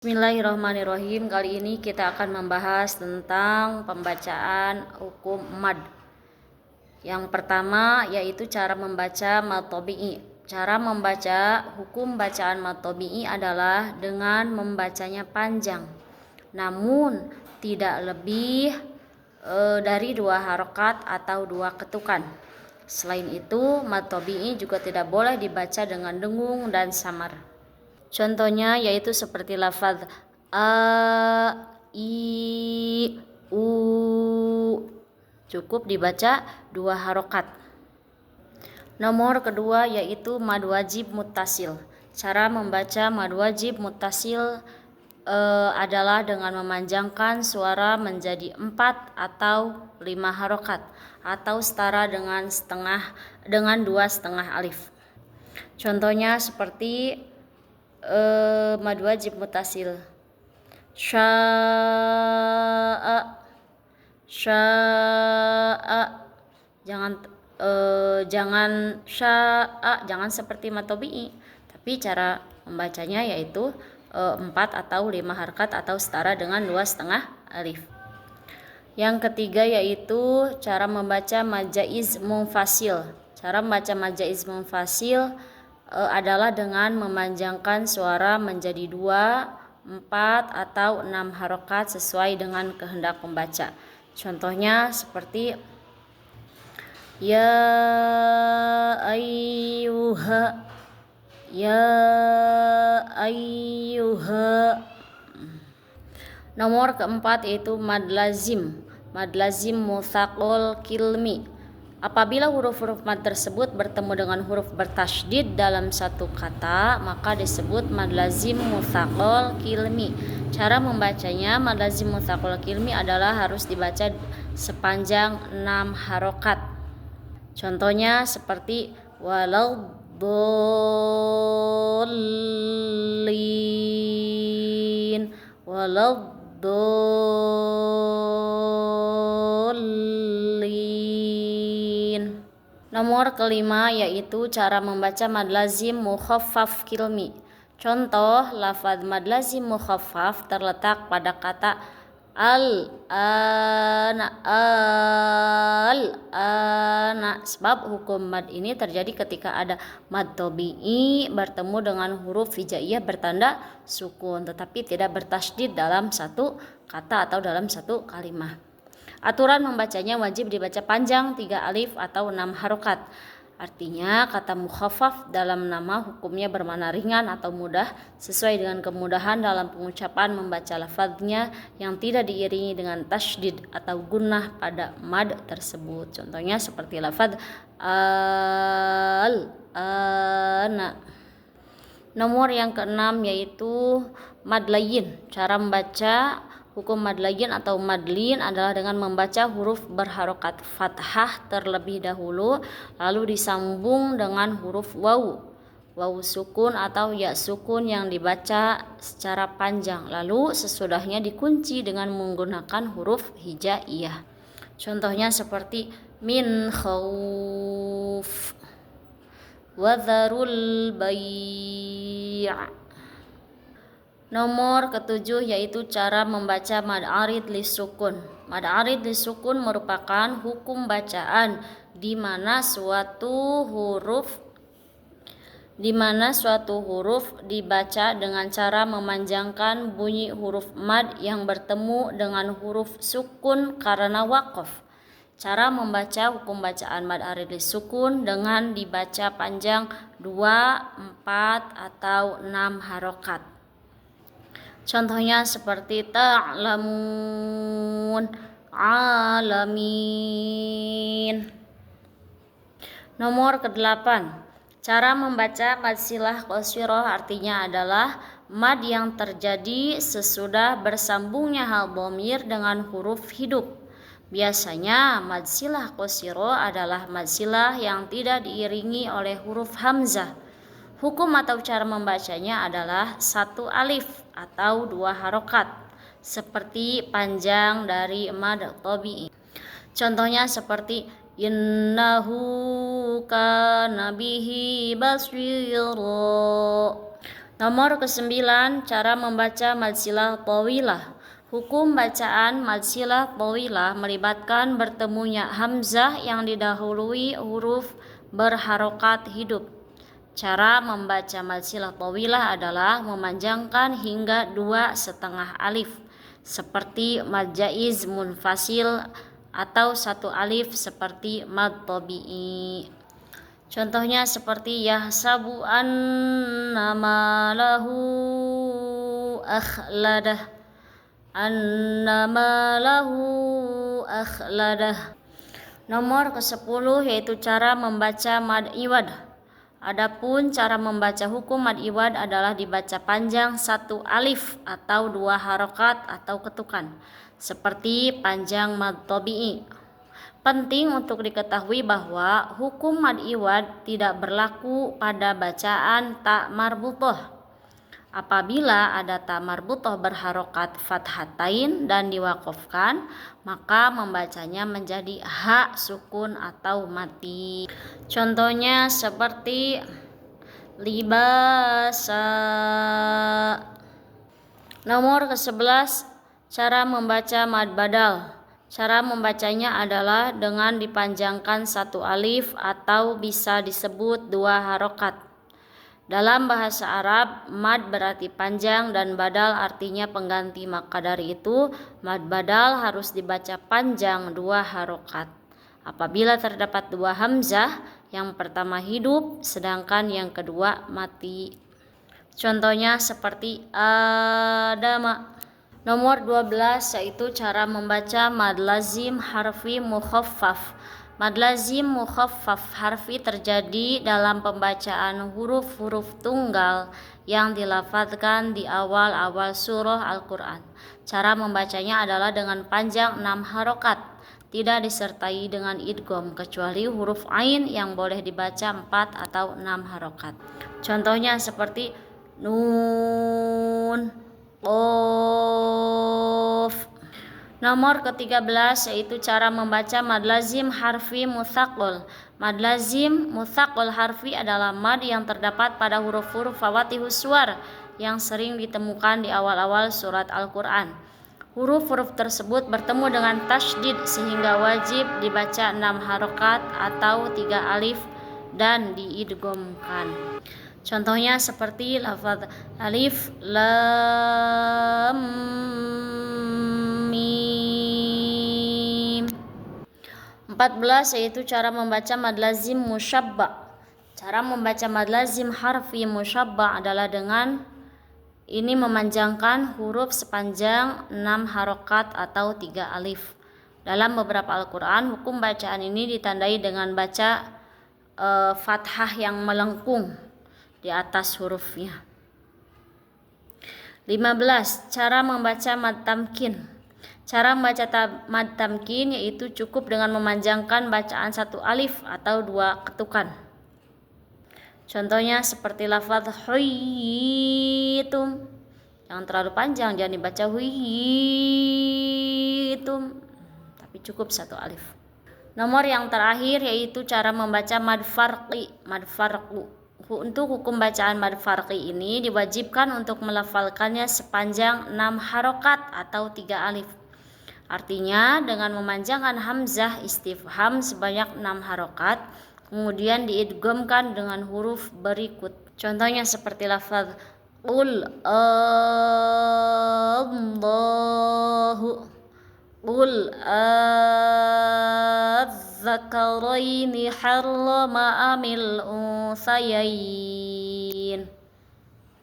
Bismillahirrahmanirrahim. Kali ini kita akan membahas tentang pembacaan hukum mad. Yang pertama yaitu cara membaca mad tabi'i. Cara membaca hukum bacaan mad tabi'i adalah dengan membacanya panjang, namun tidak lebih dari 2 harokat atau 2 ketukan. Selain itu, mad tabi'i juga tidak boleh dibaca dengan dengung dan samar. Contohnya yaitu seperti lafaz a, i, u, cukup dibaca 2 harokat. Nomor kedua yaitu mad wajib muttasil. Cara membaca mad wajib muttasil adalah dengan memanjangkan suara menjadi 4 atau 5 harokat atau setara dengan 2 setengah alif. Contohnya seperti mad wajib muttasil sya'a, jangan sya'a, jangan seperti mad tabi'i, tapi cara membacanya yaitu 4 atau 5 harkat atau setara dengan 2 setengah alif. Yang ketiga yaitu cara membaca mad jaiz munfasil. Cara membaca mad jaiz munfasil adalah dengan memanjangkan suara menjadi 2, 4 atau 6 harokat sesuai dengan kehendak pembaca. Contohnya seperti ya ayyuha, ya ayyuha. Nomor keempat yaitu mad lazim. Mad lazim mutsaqal kilmi. Apabila huruf-huruf mad tersebut bertemu dengan huruf bertasydid dalam satu kata, maka disebut mad lazim mutsaqal kilmi. Cara membacanya mad lazim mutsaqal kilmi adalah harus dibaca sepanjang 6 harokat. Contohnya seperti waladdallin, waladdallin. Nomor kelima yaitu cara membaca mad lazim mukhaffaf kilmi. Contoh lafaz mad lazim mukhaffaf terletak pada kata al-ana. Sebab hukum mad ini terjadi ketika ada mad tabi'i bertemu dengan huruf hijaiyah bertanda sukun tetapi tidak bertasydid dalam satu kata atau dalam satu kalimah. Aturan membacanya wajib dibaca panjang 3 alif atau 6 harokat. Artinya kata mukhaffaf dalam nama hukumnya bermakna ringan atau mudah sesuai dengan kemudahan dalam pengucapan membaca lafadznya yang tidak diiringi dengan tasydid atau gunnah pada mad tersebut. Contohnya seperti lafadz al-ana. Nomor yang keenam yaitu mad layyin. Cara membaca hukum mad layyin atau madlin adalah dengan membaca huruf berharokat fathah terlebih dahulu, lalu disambung dengan huruf waw sukun atau ya sukun yang dibaca secara panjang, lalu sesudahnya dikunci dengan menggunakan huruf hijaiyah. Contohnya seperti min khauf, wadharul bai'. Nomor ketujuh yaitu cara membaca mad arid lisukun. Mad arid lisukun merupakan hukum bacaan di mana suatu huruf dibaca dengan cara memanjangkan bunyi huruf mad yang bertemu dengan huruf sukun karena waqaf. Cara membaca hukum bacaan mad arid lisukun dengan dibaca panjang 2, 4 atau 6 harokat. Contohnya seperti ta'lamun, alamin. Nomor ke-8, cara membaca mad silah qasirah artinya adalah mad yang terjadi sesudah bersambungnya hal dhamir dengan huruf hidup. Biasanya mad silah qasirah adalah mad silah yang tidak diiringi oleh huruf hamzah. Hukum atau cara membacanya adalah 1 alif atau 2 harokat seperti panjang dari mad tabi'i. Contohnya seperti innahu kana bihi basira. Nomor ke-9, cara membaca mad silah tawilah. Hukum bacaan mad silah tawilah melibatkan bertemunya hamzah yang didahului huruf berharokat hidup. Cara membaca mad silah tawilah adalah memanjangkan hingga 2,5 alif, seperti mad jaiz munfasil, atau 1 alif seperti mad tabi'i. Contohnya seperti yahsabu annama lahu akhladah, annama lahu akhladah. Nomor ke-10 yaitu cara membaca mad iwad. Adapun cara membaca hukum mad iwad adalah dibaca panjang 1 alif atau 2 harokat atau ketukan, seperti panjang mad tabi'i. Penting untuk diketahui bahwa hukum mad iwad tidak berlaku pada bacaan tak marbutoh. Apabila ada ta marbutoh berharokat fathatain dan diwakofkan, maka membacanya menjadi ha sukun atau mati. Contohnya seperti libasa. Nomor ke-11, cara membaca mad badal. Cara membacanya adalah dengan dipanjangkan 1 alif atau bisa disebut 2 harokat. Dalam bahasa Arab, mad berarti panjang dan badal artinya pengganti. Maka dari itu, mad badal harus dibaca panjang 2 harokat. Apabila terdapat 2 hamzah, yang pertama hidup, sedangkan yang kedua mati. Contohnya seperti adama. Nomor 12 yaitu cara membaca mad lazim harfi mukhaffaf. Mad lazim mukhaffaf harfi terjadi dalam pembacaan huruf-huruf tunggal yang dilafadzkan di awal-awal surah Al-Quran. Cara membacanya adalah dengan panjang 6 harokat, tidak disertai dengan idgham, kecuali huruf ain yang boleh dibaca 4 atau 6 harokat. Contohnya seperti nun, qaf. Nomor ke-13 yaitu cara membaca mad lazim harfi mutsaqal. Mad lazim mutsaqal harfi adalah mad yang terdapat pada huruf-huruf fawatihus suwar yang sering ditemukan di awal-awal surat Al-Quran. Huruf-huruf tersebut bertemu dengan tasydid sehingga wajib dibaca 6 harokat atau 3 alif dan diidghamkan. Contohnya seperti lafaz alif lam mim. 14 yaitu cara membaca mad lazim musyabba. Cara membaca mad lazim harfi musyabba adalah dengan ini memanjangkan huruf sepanjang 6 harokat atau 3 alif. Dalam beberapa Al-Quran, hukum bacaan ini ditandai dengan baca fathah yang melengkung di atas hurufnya. 15. Cara membaca mad tamkin. Cara membaca mad tamkin yaitu cukup dengan memanjangkan bacaan 1 alif atau 2 ketukan. Contohnya seperti lafaz huyitum. Jangan terlalu panjang, jangan dibaca huyitum, tapi cukup 1 alif. Nomor yang terakhir yaitu cara membaca mad farqi, mad farqu. Untuk hukum bacaan mad farqi ini diwajibkan untuk melafalkannya sepanjang 6 harokat atau 3 alif. Artinya dengan memanjangkan hamzah istifham sebanyak 6 harokat, kemudian diidghamkan dengan huruf berikut. Contohnya seperti lafaz qul Allahu, qul الذكرين حرم أم الأنثيين.